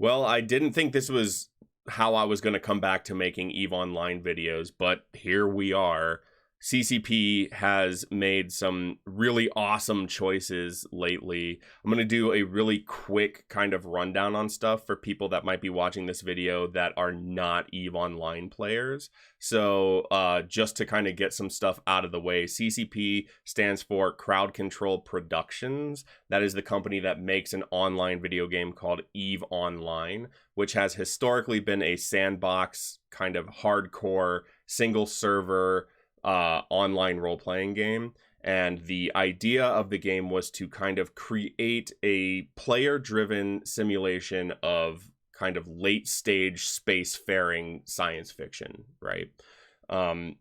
Well, I didn't think this was how I was going to come back to making EVE Online videos, but here we are. CCP has made some really awesome choices lately. I'm going to do a really quick kind of rundown on stuff for people that might be watching this video that are not EVE Online players. So just to kind of get some stuff out of the way, CCP stands for Crowd Control Productions. That is the company that makes an online video game called EVE Online, which has historically been a sandbox kind of hardcore single server online role-playing game. And the idea of the game was to kind of create a player-driven simulation of kind of late-stage spacefaring science fiction, right?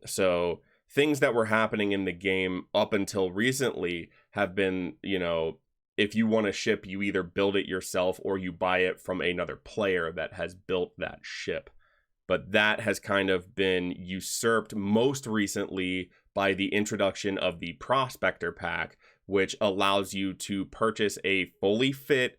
So things that were happening in the game up until recently have been, you know, if you want a ship, you either build it yourself or you buy it from another player that has built that ship. But that has kind of been usurped most recently by the introduction of the Prospector Pack, which allows you to purchase a fully fit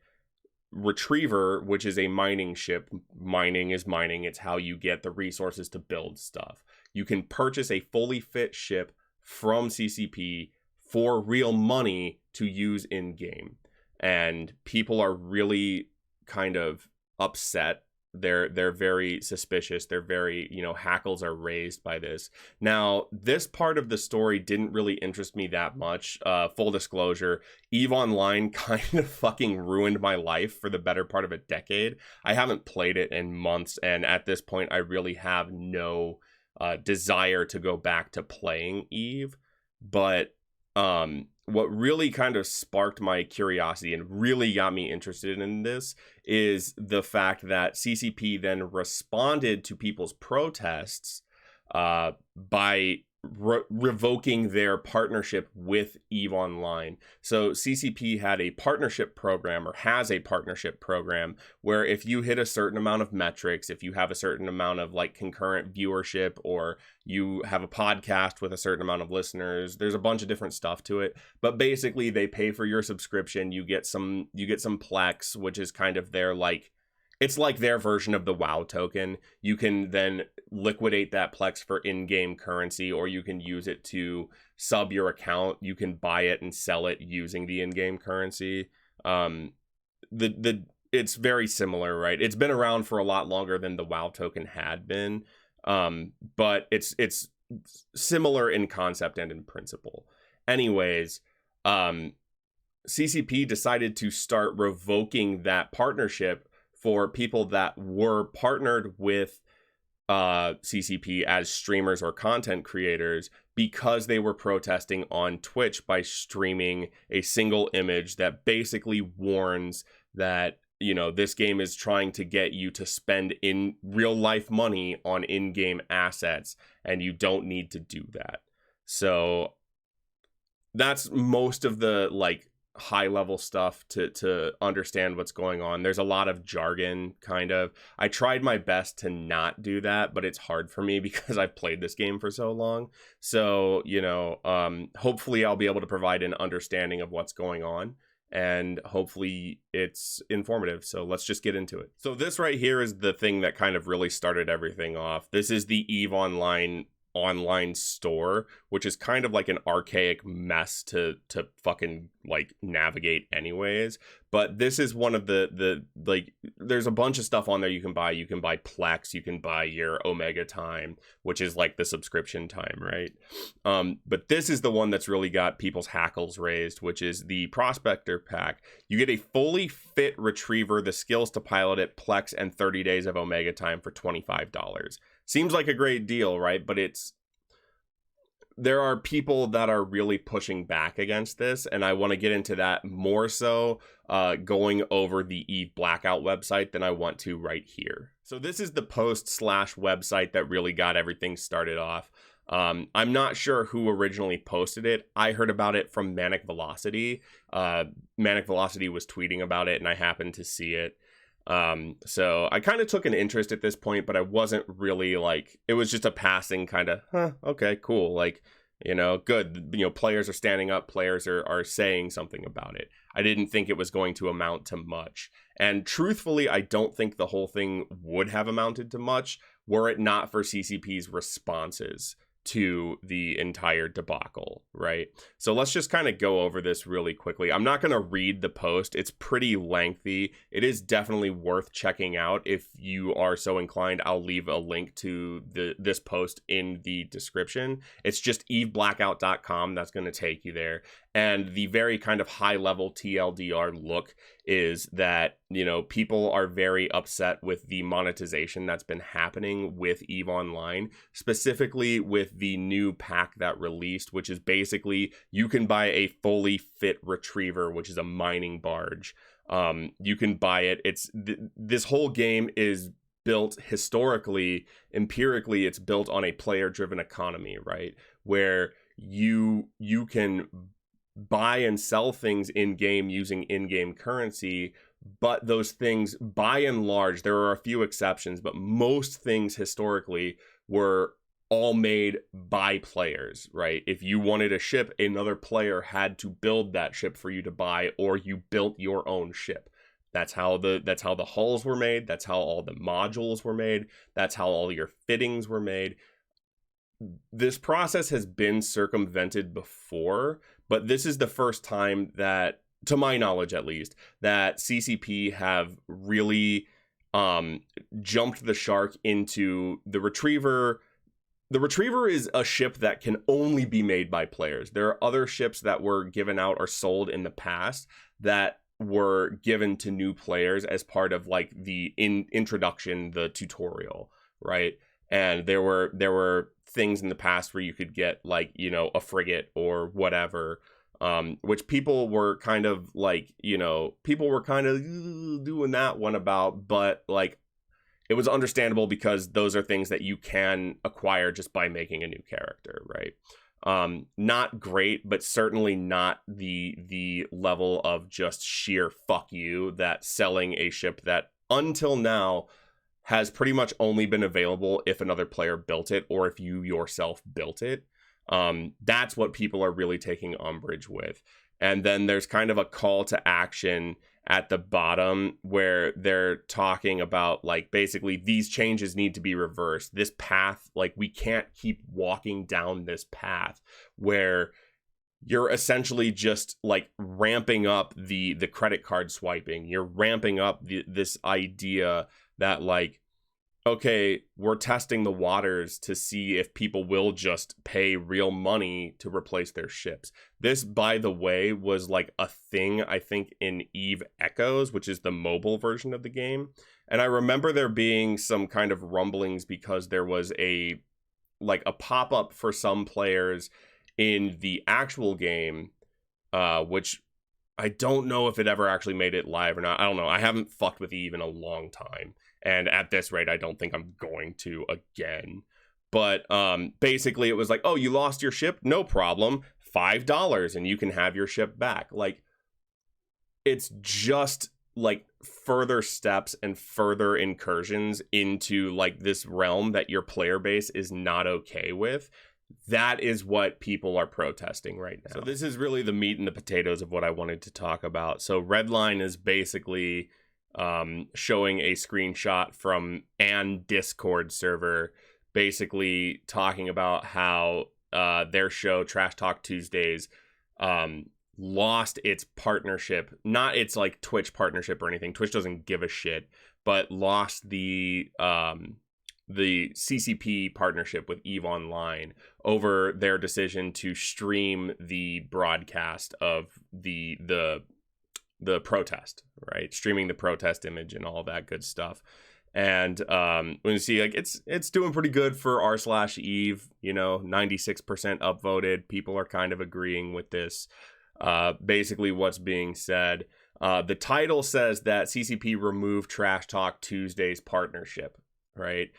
Retriever, which is a mining ship. Mining is mining. It's how you get the resources to build stuff. You can purchase a fully fit ship from CCP for real money to use in-game. And people are really kind of upset. They're very suspicious. They're very, you know, hackles are raised by this. Now, this part of the story didn't really interest me that much. Full disclosure, EVE Online kind of fucking ruined my life for the better part of a decade. I haven't played it in months, and at this point, I really have no desire to go back to playing EVE. But what really kind of sparked my curiosity and really got me interested in this is the fact that CCP then responded to people's protests by revoking their partnership with EVE Online. So CCP had a partnership program, or has a partnership program, where if you hit a certain amount of metrics, if you have a certain amount of like concurrent viewership, or you have a podcast with a certain amount of listeners, there's a bunch of different stuff to it. But basically they pay for your subscription. You get some Plex, which is kind of their like, it's like their version of the WoW token. You can then liquidate that Plex for in-game currency, or you can use it to sub your account. You can buy it and sell it using the in-game currency. It's very similar, right? It's been around for a lot longer than the WoW token had been, but it's similar in concept and in principle. Anyways, CCP decided to start revoking that partnership for people that were partnered with CCP as streamers or content creators, because they were protesting on Twitch by streaming a single image that basically warns that, you know, this game is trying to get you to spend in real life money on in-game assets, and you don't need to do that. So that's most of the like high level stuff to understand what's going on. There's a lot of jargon, kind of. I tried my best to not do that, but it's hard for me because I've played this game for so long. So, you know, hopefully I'll be able to provide an understanding of what's going on, and hopefully it's informative. So let's just get into it. So this right here is the thing that kind of really started everything off. This is the EVE online store, which is kind of like an archaic mess to fucking like navigate anyways. But this is one of the like, there's a bunch of stuff on there you can buy. You can buy Plex, you can buy your Omega time, which is like the subscription time, right? But this is the one that's really got people's hackles raised, which is the Prospector Pack. You get a fully fit Retriever, the skills to pilot it, Plex, and 30 days of Omega time for $25. Seems like a great deal, right? But there are people that are really pushing back against this, and I want to get into that more so going over the Eve Blackout website than I want to right here. So this is the post/website that really got everything started off. I'm not sure who originally posted it. I heard about it from Manic Velocity. Manic Velocity was tweeting about it, and I happened to see it. So I kind of took an interest at this point, but I wasn't really like, it was just a passing kind of, okay, cool. Like, you know, good, you know, players are standing up, players are saying something about it. I didn't think it was going to amount to much. And truthfully, I don't think the whole thing would have amounted to much were it not for CCP's responses to the entire debacle, right? So let's just kind of go over this really quickly. I'm not going to read the post. It's pretty lengthy. It is definitely worth checking out. If you are so inclined, I'll leave a link to this post in the description. It's just eveblackout.com. That's going to take you there. And the very kind of high level TLDR look is that, you know, people are very upset with the monetization that's been happening with EVE Online, specifically with the new pack that released, which is basically you can buy a fully fit retriever, which is a mining barge. You can buy it. This whole game is built historically, empirically, it's built on a player-driven economy, right? Where you can buy and sell things in-game using in-game currency, but those things, by and large, there are a few exceptions, but most things historically were all made by players, right? If you wanted a ship, another player had to build that ship for you to buy, or you built your own ship. That's how the hulls were made. That's how all the modules were made. That's how all your fittings were made. This process has been circumvented before, but this is the first time that, to my knowledge at least, that CCP have really jumped the shark into the Retriever. The Retriever is a ship that can only be made by players. There are other ships that were given out or sold in the past that were given to new players as part of like the introduction, the tutorial, right? And there were things in the past where you could get like, you know, a frigate or whatever, which people were kind of like, you know, people were kind of doing that one about, but like it was understandable because those are things that you can acquire just by making a new character, right? Not great, but certainly not the level of just sheer fuck you that selling a ship that until now has pretty much only been available if another player built it or if you yourself built it. That's what people are really taking umbrage with. And then there's kind of a call to action at the bottom where they're talking about like basically these changes need to be reversed. This path, like we can't keep walking down this path where you're essentially just like ramping up the credit card swiping. You're ramping up this idea that like, okay, we're testing the waters to see if people will just pay real money to replace their ships. This, by the way, was like a thing, I think, in Eve Echoes, which is the mobile version of the game. And I remember there being some kind of rumblings because there was a pop-up for some players in the actual game, which I don't know if it ever actually made it live or not. I don't know. I haven't fucked with Eve in a long time. And at this rate, I don't think I'm going to again. But basically, it was like, oh, you lost your ship? No problem. $5 and you can have your ship back. Like, it's just like further steps and further incursions into like this realm that your player base is not okay with. That is what people are protesting right now. So this is really the meat and the potatoes of what I wanted to talk about. So Redline is basically showing a screenshot from an Discord server basically talking about how their show Trash Talk Tuesdays lost its partnership, not its like Twitch partnership or anything. Twitch doesn't give a shit, but lost the CCP partnership with EVE Online over their decision to stream the broadcast of the protest, right? Streaming the protest image and all that good stuff. And when you see like it's doing pretty good for r/Eve, you know, 96% upvoted. People are kind of agreeing with this. Basically what's being said. The title says that CCP removed Trash Talk Tuesday's partnership, right?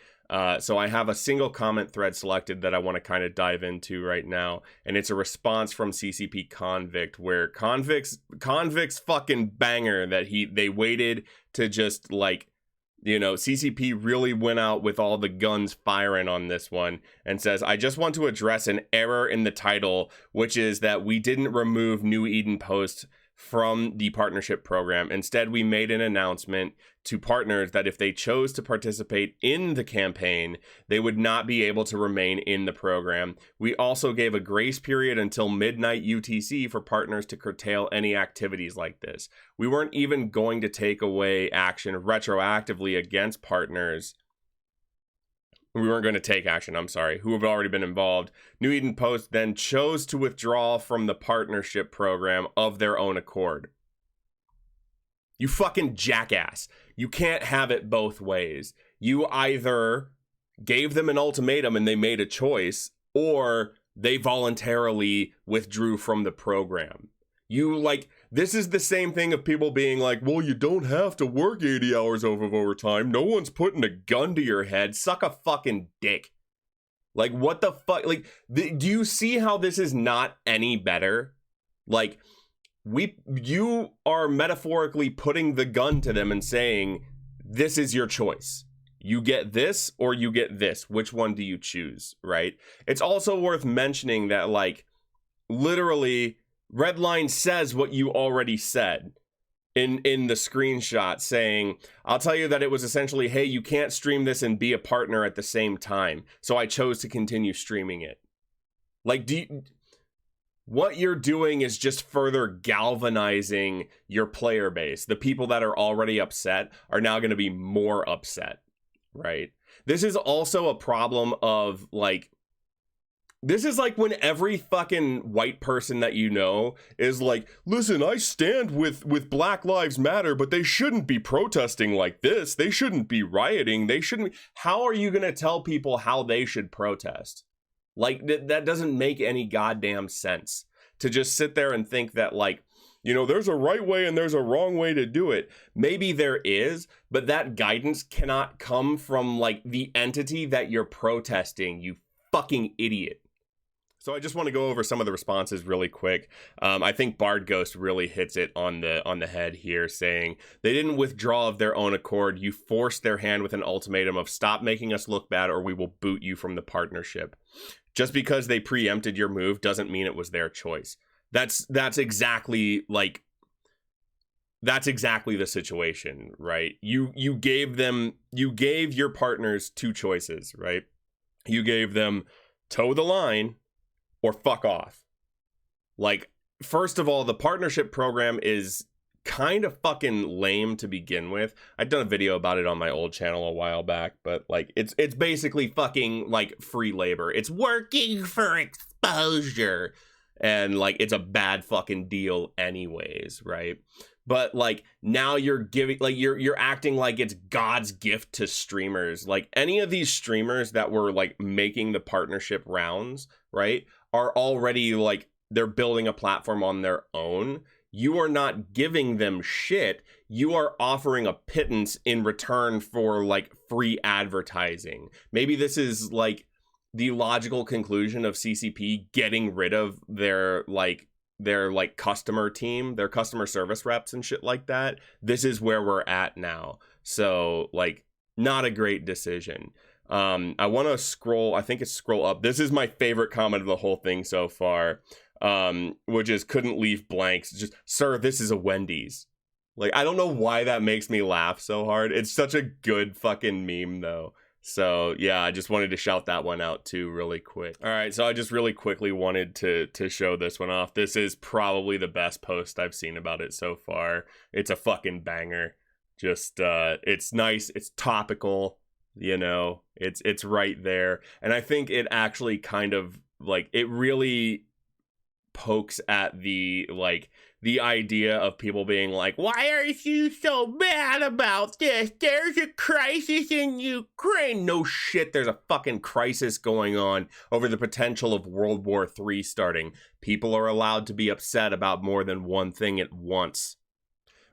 So I have a single comment thread selected that I want to kind of dive into right now, and it's a response from CCP Convict, where Convict's fucking banger that they waited to just like, you know, CCP really went out with all the guns firing on this one and says, I just want to address an error in the title, which is that we didn't remove New Eden Post from the partnership program. Instead, we made an announcement to partners that if they chose to participate in the campaign, they would not be able to remain in the program. We also gave a grace period until midnight UTC for partners to curtail any activities like this. We weren't even going to take away action retroactively against partners. We weren't going to take action, I'm sorry, who have already been involved. New Eden Post then chose to withdraw from the partnership program of their own accord. You fucking jackass. You can't have it both ways. You either gave them an ultimatum and they made a choice, or they voluntarily withdrew from the program. This is the same thing of people being like, well, you don't have to work 80 hours of overtime. No one's putting a gun to your head. Suck a fucking dick. Like, what the fuck? Like, do you see how this is not any better? Like, you are metaphorically putting the gun to them and saying, this is your choice. You get this or you get this. Which one do you choose, right? It's also worth mentioning that, like, literally, Redline says what you already said in the screenshot, saying, I'll tell you that it was essentially, hey, you can't stream this and be a partner at the same time. So I chose to continue streaming it. Like, what you're doing is just further galvanizing your player base. The people that are already upset are now going to be more upset, right? This is also a problem of, like, this is like when every fucking white person that you know is like, listen, I stand with Black Lives Matter, but they shouldn't be protesting like this. They shouldn't be rioting. They shouldn't be. How are you going to tell people how they should protest? Like, that doesn't make any goddamn sense to just sit there and think that, like, you know, there's a right way and there's a wrong way to do it. Maybe there is, but that guidance cannot come from, like, the entity that you're protesting, you fucking idiot. So I just want to go over some of the responses really quick. I think Bard Ghost really hits it on the head here, saying they didn't withdraw of their own accord. You forced their hand with an ultimatum of stop making us look bad or we will boot you from the partnership. Just because they preempted your move doesn't mean it was their choice. That's exactly the situation, right? You gave your partners two choices, right? You gave them toe the line or fuck off. Like, first of all, the partnership program is kind of fucking lame to begin with. I'd done a video about it on my old channel a while back, but, like, it's basically fucking, like, free labor. It's working for exposure. And, like, it's a bad fucking deal anyways, right? But, like, now you're giving, like, you're acting like it's God's gift to streamers. Like, any of these streamers that were, like, making the partnership rounds, right, are already, like, they're building a platform on their own. You are not giving them shit. You are offering a pittance in return for, like, free advertising. Maybe this is, like, the logical conclusion of CCP getting rid of their customer team, their customer service reps and shit like that. This is where we're at now. So, like, not a great decision. I want to scroll, I think it's scroll up. This is my favorite comment of the whole thing so far, which is couldn't leave blanks. Just, sir, this is a Wendy's. Like, I don't know why that makes me laugh so hard. It's such a good fucking meme, though. So, yeah, I just wanted to shout that one out, too, really quick. All right, so I just really quickly wanted to show this one off. This is probably the best post I've seen about it so far. It's a fucking banger. Just, it's nice. It's topical. You know, it's right there. And I think it actually kind of, like, it really pokes at the idea of people being like, why are you so mad about this? There's a crisis in Ukraine. No shit, there's a fucking crisis going on over the potential of World War III starting. People are allowed to be upset about more than one thing at once.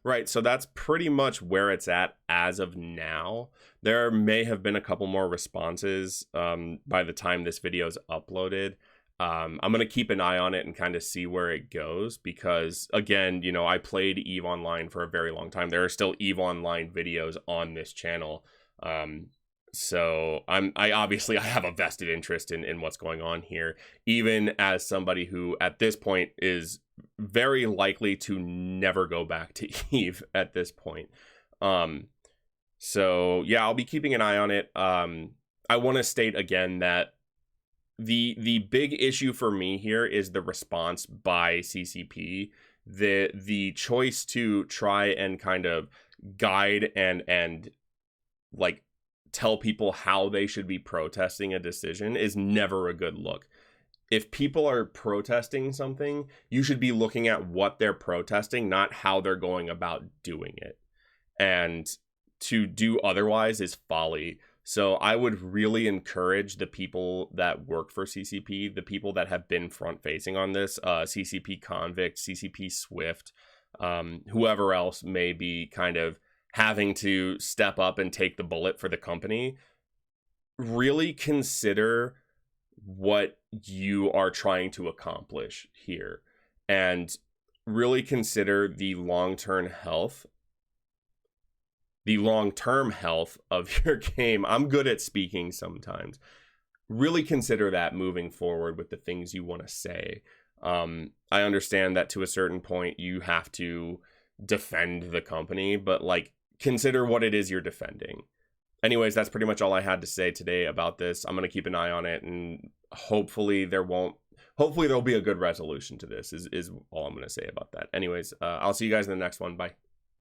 Right, so that's pretty much where it's at as of now. There may have been a couple more responses by the time this video is uploaded. I'm going to keep an eye on it and kind of see where it goes because, again, you know, I played EVE Online for a very long time. There are still EVE Online videos on this channel. So I obviously have a vested interest in what's going on here, even as somebody who at this point is very likely to never go back to Eve at this point. So yeah, I'll be keeping an eye on it. I want to state again that the big issue for me here is the response by CCP, the choice to try and kind of guide and like tell people how they should be protesting a decision is never a good look. If people are protesting something, you should be looking at what they're protesting, not how they're going about doing it. And to do otherwise is folly. So I would really encourage the people that work for CCP, the people that have been front facing on this, CCP Convict, CCP Swift, whoever else may be kind of having to step up and take the bullet for the company, really consider what you are trying to accomplish here and really consider the long-term health of your game. I'm good at speaking sometimes. Really consider that moving forward with the things you want to say. I understand that to a certain point you have to defend the company, but like consider what it is you're defending. Anyways, that's pretty much all I had to say today about this. I'm going to keep an eye on it, and hopefully there'll be a good resolution to this is all I'm going to say about that. Anyways, I'll see you guys in the next one. Bye.